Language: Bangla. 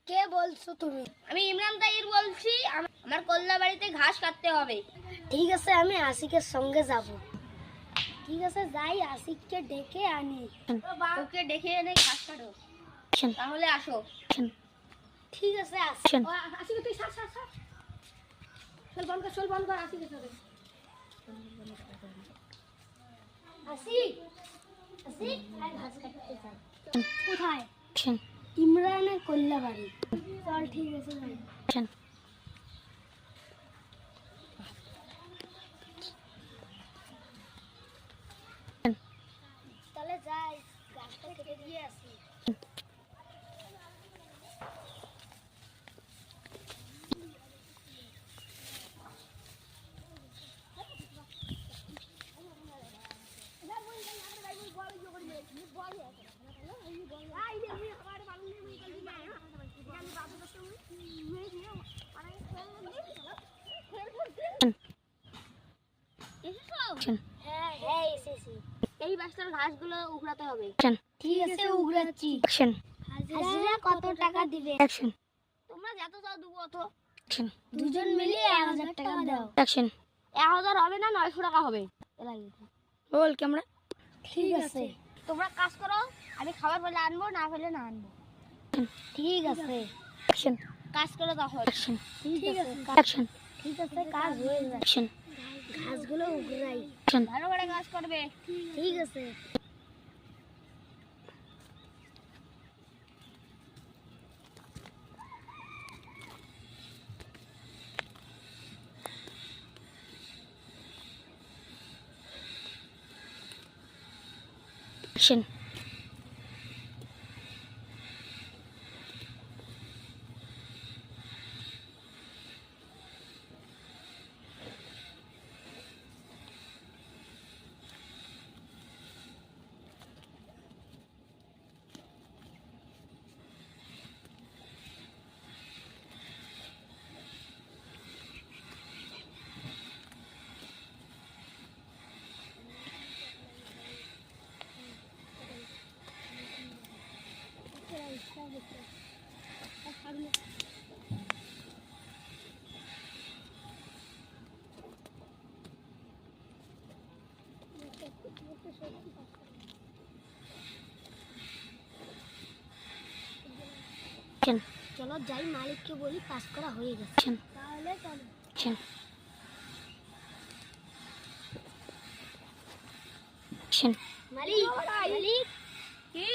কে বলছো তুমি? আমি ইমরান তাহির বলছি। আমার কল্লা বাড়িতে ঘাস কাটতে হবে। ঠিক আছে, আমি আশিকের সঙ্গে যাব। ঠিক আছে, যাই, আশিককে ডেকে আনি। ওকে ডেকে এনে ঘাস কাটো। তাহলে আসো। ঠিক আছে, আসি। আশিক তুই সার সার সার। চল বন্ধ কর, চল বন্ধ কর। আশিক সাথে আশিক, আশিক, আয় ঘাস কাটতে যাই। কোথায়? ইমরানের কল্লা বাড়ি। চল, ঠিক আছে, যাই। তাহলে যাই, গাছটা কেটে দিয়ে আসি। হ্যাঁ হ্যাঁ, এসেছি। এই বাসটার ঘাসগুলো উগড়াতে হবে। ঠিক আছে, উগড়াচ্ছি। হাজিরা কত টাকা দিবে? তোমরা যত চাও দেবো অত। দুজন মিলে 1000 টাকা দাও। 1000 হবে না, 900 টাকা হবে। বল ক্যামেরা। ঠিক আছে, তোমরা কাজ করো, আমি খাবার পেলে আনবো, না পেলে না আনবো। ঠিক আছে। কাজ করে তাহলে। ঠিক আছে, ঠিক আছে, কাজ হয়ে যাবে। ঘাসগুলো উগড়াই। ভালো করে কাজ করবে। ঠিক আছে। চলো যাই, মালিককে বলি কাজ করা হয়ে গেছে। তাহলে চলো। মালিক, মালিক, কি